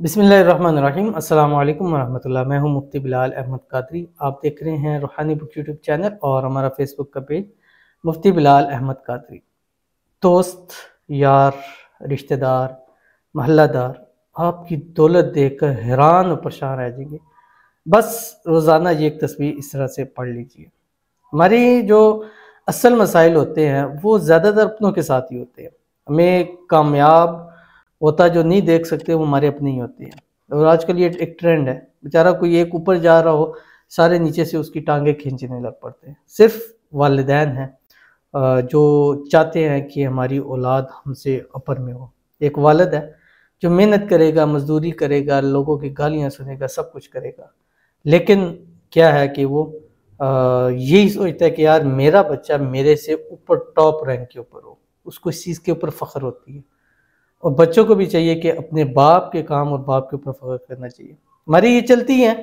बिस्मिल्लाहिर्रहमानिर्रहीम। अस्सलाम वालेकुम वरहमतुल्लाह। मैं हूं मुफ्ती बिलाल अहमद कादरी। आप देख रहे हैं रूहानी बुक यूट्यूब चैनल और हमारा फेसबुक का पेज मुफ्ती बिलाल अहमद कादरी। दोस्त, यार, रिश्तेदार, महल्लादार आपकी दौलत देखकर हैरान और परेशान रह जाएंगे। बस रोज़ाना ये एक तस्वीर इस तरह से पढ़ लीजिए। हमारी जो असल मसाइल होते हैं वो ज़्यादातर अपनों के साथ ही होते हैं। हमें कामयाब होता जो नहीं देख सकते वो हमारे अपने ही होते हैं। और आजकल ये एक ट्रेंड है, बेचारा कोई एक ऊपर जा रहा हो, सारे नीचे से उसकी टांगें खींचने लग पड़ते हैं। सिर्फ वालिदैन हैं जो चाहते हैं कि हमारी औलाद हमसे अपर में हो। एक वालिद है जो मेहनत करेगा, मजदूरी करेगा, लोगों की गालियाँ सुनेगा, सब कुछ करेगा, लेकिन क्या है कि वो यही सोचता है कि यार मेरा बच्चा मेरे से ऊपर टॉप रैंक के ऊपर हो, उसको इस चीज़ के ऊपर फ़ख्र होती है। और बच्चों को भी चाहिए कि अपने बाप के काम और बाप के ऊपर फ़ख्र करना चाहिए। हमारी ये चलती हैं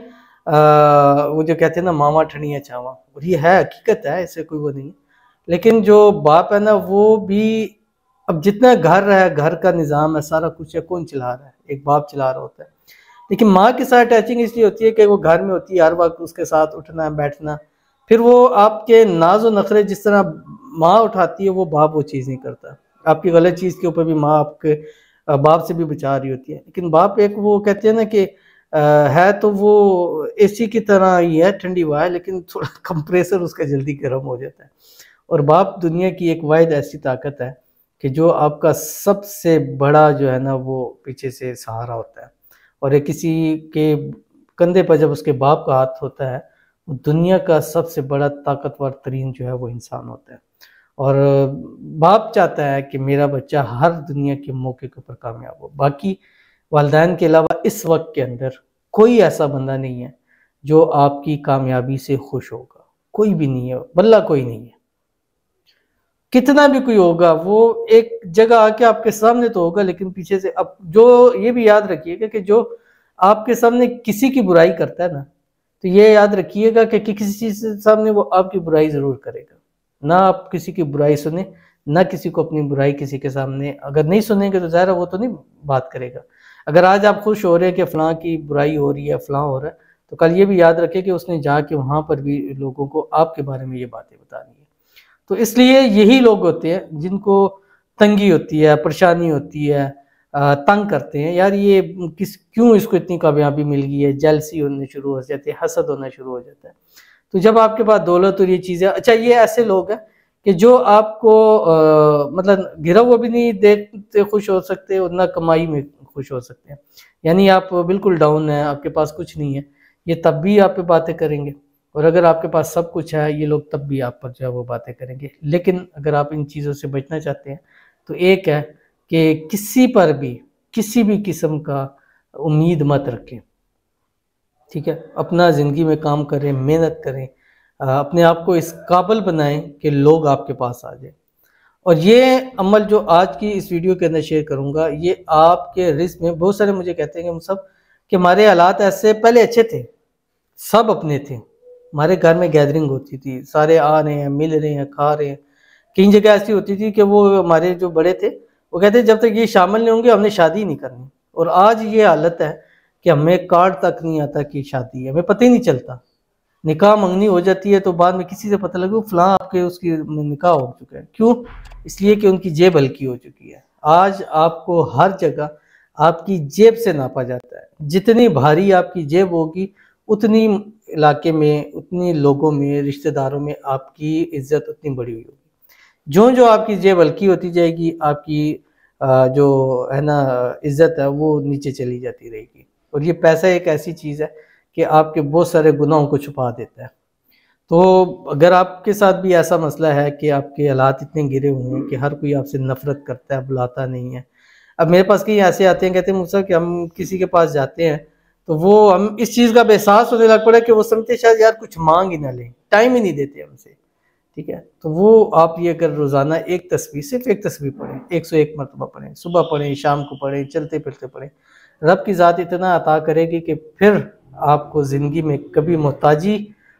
वो जो कहते हैं ना, मामा ठनिया छावा, और ये है, हकीकत है, ऐसे कोई वो नहीं है। लेकिन जो बाप है ना, वो भी अब जितना घर है, घर का निज़ाम है, सारा कुछ है, कौन चला रहा है? एक बाप चला रहा होता है। लेकिन माँ के साथ अटैचिंग इसलिए होती है कि वो घर में होती है, हर वक्त उसके साथ उठना बैठना। फिर वो आपके नाज और नखरे जिस तरह माँ उठाती है, वो बाप वो चीज़ नहीं करता। आपकी गलत चीज़ के ऊपर भी माँ आपके बाप से भी बचा रही होती है। लेकिन बाप एक वो कहते हैं ना कि है तो वो एसी की तरह ही है, ठंडी हवा है, लेकिन थोड़ा कंप्रेसर उसका जल्दी गर्म हो जाता है। और बाप दुनिया की एक वाहिद ऐसी ताकत है कि जो आपका सबसे बड़ा जो है ना, वो पीछे से सहारा होता है। और एक किसी के कंधे पर जब उसके बाप का हाथ होता है, वो दुनिया का सबसे बड़ा ताकतवर तरीन जो है वो इंसान होता है। और बाप चाहता है कि मेरा बच्चा हर दुनिया के मौके के ऊपर कामयाब हो। बाकी वालिदैन के अलावा इस वक्त के अंदर कोई ऐसा बंदा नहीं है जो आपकी कामयाबी से खुश होगा। कोई भी नहीं है, बल्ला कोई नहीं है। कितना भी कोई होगा वो एक जगह आके आपके सामने तो होगा, लेकिन पीछे से। अब जो ये भी याद रखिएगा कि जो आपके सामने किसी की बुराई करता है ना, तो ये याद रखिएगा कि किसी चीज के सामने वो आपकी बुराई जरूर करेगा। ना आप किसी की बुराई सुने, ना किसी को अपनी बुराई किसी के सामने, अगर नहीं सुनेंगे तो ज़ाहिर है वो तो नहीं बात करेगा। अगर आज आप खुश हो रहे हैं कि फलां की बुराई हो रही है, फलां हो रहा है, तो कल ये भी याद रखें कि उसने जाके वहां पर भी लोगों को आपके बारे में ये बातें बतानी है। तो इसलिए यही लोग होते हैं जिनको तंगी होती है, परेशानी होती है, तंग करते हैं, यार ये क्यों इसको इतनी कामयाबी मिल गई है, जेलसी होने शुरू हो जाती है, हसद होना शुरू हो जाता है। तो जब आपके पास दौलत और ये चीज़ें, अच्छा ये ऐसे लोग हैं कि जो आपको मतलब गिरा हुआ भी नहीं देखते खुश हो सकते और ना कमाई में खुश हो सकते हैं। यानी आप बिल्कुल डाउन है, आपके पास कुछ नहीं है, ये तब भी आप पे बातें करेंगे। और अगर आपके पास सब कुछ है, ये लोग तब भी आप पर जो है वो बातें करेंगे। लेकिन अगर आप इन चीज़ों से बचना चाहते हैं तो एक है कि किसी पर भी किसी भी किस्म का उम्मीद मत रखें। ठीक है, अपना ज़िंदगी में काम करें, मेहनत करें, अपने आप को इस काबिल बनाएं कि लोग आपके पास आ जाएं। और ये अमल जो आज की इस वीडियो के अंदर शेयर करूंगा, ये आपके रिस्क में, बहुत सारे मुझे कहते हैं कि हम सब कि हमारे हालात ऐसे पहले अच्छे थे, सब अपने थे, हमारे घर में गैदरिंग होती थी, सारे आ रहे हैं, मिल रहे हैं, खा रहे हैं। कई जगह ऐसी होती थी कि वो हमारे जो बड़े थे वो कहते जब तक ये शामिल नहीं होंगे हमने शादी नहीं करनी। और आज ये हालत है कि हमें कार्ड तक नहीं आता कि शादी है, हमें पता ही नहीं चलता। निकाह मंगनी हो जाती है तो बाद में किसी से पता लगे फलां आपके उसकी निकाह हो चुका है। क्यों? इसलिए कि उनकी जेब हल्की हो चुकी है। आज आपको हर जगह आपकी जेब से नापा जाता है। जितनी भारी आपकी जेब होगी, उतनी इलाके में, उतनी लोगों में, रिश्तेदारों में आपकी इज्जत उतनी बड़ी हुई होगी। जो जो आपकी जेब हल्की होती जाएगी, आपकी जो है ना इज्जत है वो नीचे चली जाती रहेगी। और ये पैसा एक ऐसी चीज़ है कि आपके बहुत सारे गुनाहों को छुपा देता है। तो अगर आपके साथ भी ऐसा मसला है कि आपके हालात इतने गिरे हुए हैं कि हर कोई आपसे नफरत करता है, बुलाता नहीं है। अब मेरे पास कई ऐसे आते हैं, कहते हैं मुझसे कि हम किसी के पास जाते हैं तो वो हम इस चीज़ का एहसास होने लग पड़ा कि वो समझते शायद यार कुछ मांग ही ना लें, टाइम ही नहीं देते हमसे। ठीक है, तो वो आप ये अगर रोज़ाना एक तस्वीर, सिर्फ एक तस्वीर पढ़ें, 101 मरतबा पढ़ें, सुबह पढ़ें, शाम को पढ़ें, चलते फिरते पढ़ें, रब की ज़ात इतना अता करेगी कि फिर आपको ज़िंदगी में कभी मोहताजी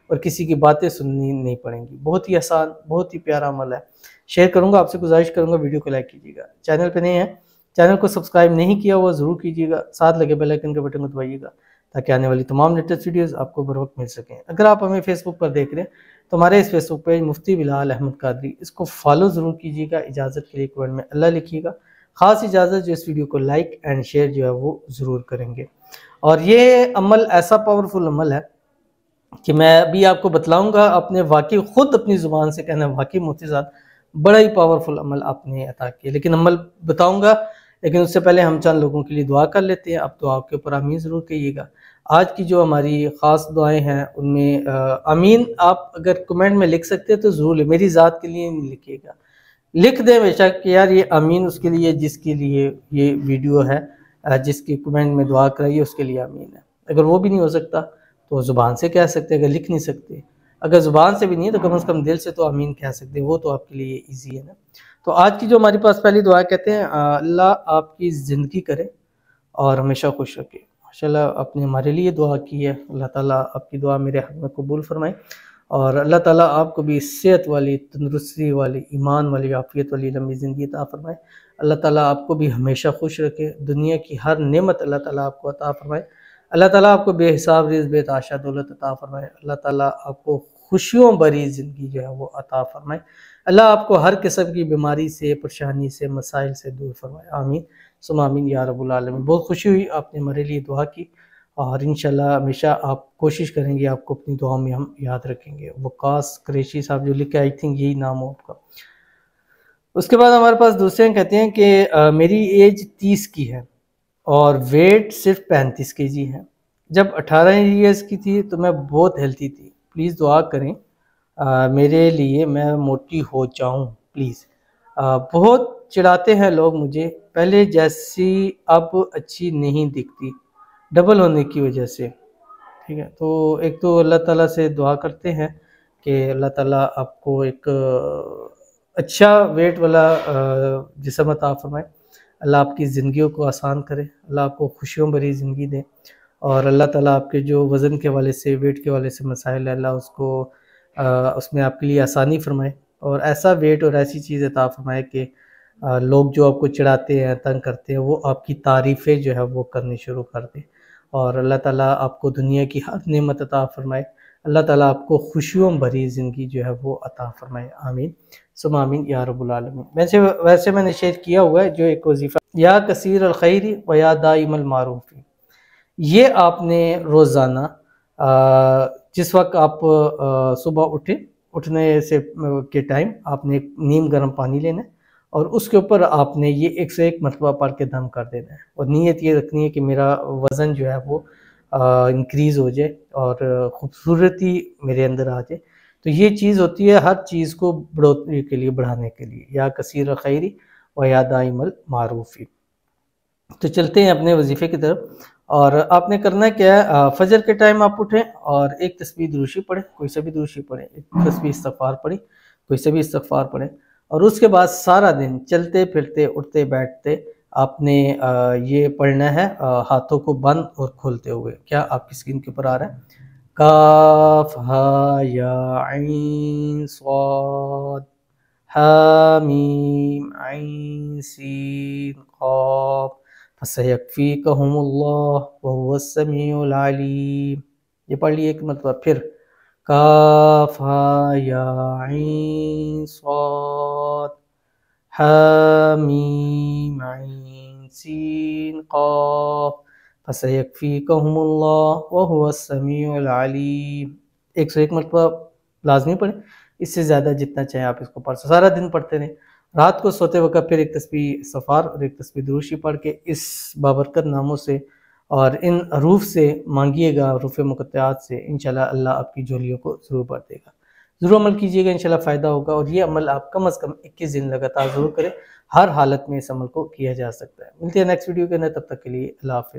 और किसी की बातें सुननी नहीं पड़ेंगी। बहुत ही आसान, बहुत ही प्यारा अमल है। शेयर करूँगा, आपसे गुजारिश करूँगा वीडियो को लाइक कीजिएगा। चैनल पे नए हैं, चैनल को सब्सक्राइब नहीं किया हुआ ज़रूर कीजिएगा, साथ लगे बेल आइकन के बटन को दबाइएगा ताकि आने वाली तमाम लेटेस्ट वीडियोस आपको बर वक्त मिल सकें। अगर आप हमें फेसबुक पर देख रहे हैं तो हमारे इस फेसबुक पेज मुफ्ती बिलाल अहमद कादरी, इसको फॉलो ज़रूर कीजिएगा। इजाज़त के लिए कमेंट में अल्लाह लिखिएगा, ख़ास इजाज़त जो इस वीडियो को लाइक एंड शेयर जो है वो ज़रूर करेंगे। और ये अमल ऐसा पावरफुल अमल है कि मैं अभी आपको बतलाऊँगा, अपने वाकई ख़ुद अपनी ज़ुबान से कहना, वाकई मुफ्ती साहब बड़ा ही पावरफुल अमल आपने अता किया। लेकिन अमल बताऊँगा, लेकिन उससे पहले हम चंद लोगों के लिए दुआ कर लेते हैं। आप दुआ के ऊपर आमीन ज़रूर कहिएगा। आज की जो हमारी ख़ास दुआएं हैं उनमें आमीन आप अगर कमेंट में लिख सकते हैं तो ज़रूर, मेरी ज़ात के लिए नहीं लिखिएगा, लिख दें बेशक कि यार ये आमीन उसके लिए जिसके लिए ये वीडियो है, जिसकी कमेंट में दुआ कराइए उसके लिए आमीन है। अगर वो भी नहीं हो सकता तो ज़ुबान से कह सकते हैं, अगर लिख नहीं सकते, अगर ज़ुबान से भी नहीं है तो कम से कम दिल से तो आमीन कह सकते हैं, वो तो आपके लिए ईजी है ना। तो आज की जो हमारे पास पहली दुआ कहते हैं, अल्लाह आपकी ज़िंदगी करे और हमेशा खुश रखे। माशाल्लाह आपने हमारे लिए दुआ की है, अल्लाह ताला आपकी दुआ मेरे हक़ में कबूल फरमाए और अल्लाह ताला आपको भी सेहत वाली, तंदुरुस्ती वाली, ईमान वाली, आफ़ियत वाली लंबी ज़िंदगी अता फरमाए। अल्लाह ताला आपको भी हमेशा खुश रखे, दुनिया की हर नेमत अल्लाह ताला आपको अता फरमाए। अल्लाह ताला आपको बेहिसाब रिज़्क़ बेतहाशा दौलत अता फरमाए। अल्लाह ताला आपको खुशियों भरी ज़िंदगी जो है वो अता फरमाए। अल्लाह आपको हर किस्म की बीमारी से, परेशानी से, मसाइल से दूर फरमाए। आमीन सुम्मा आमीन या रब्बुल आलमीन। बहुत खुशी हुई आपने हमारे लिए दुआ की और इंशाल्लाह हमेशा आप कोशिश करेंगे, आपको अपनी दुआओं में हम याद रखेंगे। वकास कुरैशी साहब जो लिखे, आई थिंक यही नाम हो आपका। उसके बाद हमारे पास दूसरे कहते हैं कि मेरी एज 30 की है और वेट सिर्फ 35 kg है। जब 18 ईयर्स की थी तो मैं बहुत हेल्थी थी, प्लीज़ दुआ करें मेरे लिए, मैं मोटी हो जाऊं प्लीज़। बहुत चिढ़ाते हैं लोग मुझे, पहले जैसी अब अच्छी नहीं दिखती डबल होने की वजह से। ठीक है, तो एक तो अल्लाह ताला से दुआ करते हैं कि अल्लाह ताला आपको एक अच्छा वेट वाला जिस्म अता फरमाए, अल्लाह आपकी ज़िंदगियों को आसान करे, अल्लाह आपको खुशियों भरी ज़िंदगी दे और अल्लाह ताला आपके जो वज़न के हवाले से, वेट के हवाले से मसाइल है, अल्लाह उसको उसमें आपके लिए आसानी फरमाए और ऐसा वेट और ऐसी चीज़ अता फरमाए कि लोग जो आपको चिढ़ाते हैं, तंग करते हैं, वो आपकी तारीफ़ें जो है वो करनी शुरू कर दें और अल्लाह ताला आपको दुनिया की हर नेमत अता फरमाए। अल्लाह ताला आपको खुशियों भरी ज़िंदगी जो है वो अता फरमाए। आमीन सुम्मा आमीन या रब्बुल आलमीन। वैसे मैंने शेयर किया हुआ है जो एक वजीफ़ा, या कसीर अल खैरी व या दाइम अल मारूफ़ी, ये आपने रोज़ाना जिस वक्त आप सुबह उठने से के टाइम आपने एक नीम गर्म पानी लेना है और उसके ऊपर आपने ये 101 मरतबा पढ़ के दम कर देना है और नीयत ये रखनी है कि मेरा वज़न जो है वो इंक्रीज़ हो जाए और खूबसूरती मेरे अंदर आ जाए। तो ये चीज़ होती है हर चीज़ को बढ़ोतरी के लिए, बढ़ाने के लिए, या कसीर खैरी व या दाइमल मारूफ़ी। तो चलते हैं अपने वजीफ़े की तरफ और आपने करना क्या है, फजर के टाइम आप उठें और एक तस्बीह दुरूशी पढ़ें, कोई सा भी दुरूशी पढ़ें, एक तस्बीह इस्तग़फ़ार पढ़ें, कोई सा भी इस्तग़फ़ार पढ़ें और उसके बाद सारा दिन चलते फिरते, उठते बैठते आपने ये पढ़ना है हाथों को बंद और खोलते हुए। क्या आपकी स्क्रीन के ऊपर आ रहा है? काफ हा या ऐन स्वाद हा मीम ऐन सीन क़ाफ फसयक्फ़ीकहुमुल्लाह व हुवस समीउल अलीम। ये पढ़ लिए एक मतलब। फिर काफ हा या ऐन स्वाद हा मीम ऐन सीन क़ाफ फसयक्फ़ीकहुमुल्लाह व हुवस समीउल अलीम। 101 मरतबा लाजमी पढ़ें, इससे ज़्यादा जितना चाहें आप इसको पढ़, सारा दिन पढ़ते रहें। रात को सोते वक्त फिर एक तस्बीह इस्तग़फ़ार और एक तस्बीह दुरूशी पढ़ के इस बाबरकत नामों से और इन हरूफ से मांगिएगा, हरूफ मुक़त्तआत से, इंशाल्लाह अल्लाह आपकी झोलियों को ज़रूर भर देगा। ज़रूर अमल कीजिएगा, इंशाल्लाह फ़ायदा होगा और ये अमल आप कम से कम 21 दिन लगातार ज़रूर करें, हर हालत में इस अमल को किया जा सकता है। मिलते हैं नेक्स्ट वीडियो के अंदर, तब तक के लिए अल्लाह हाफ़िज़।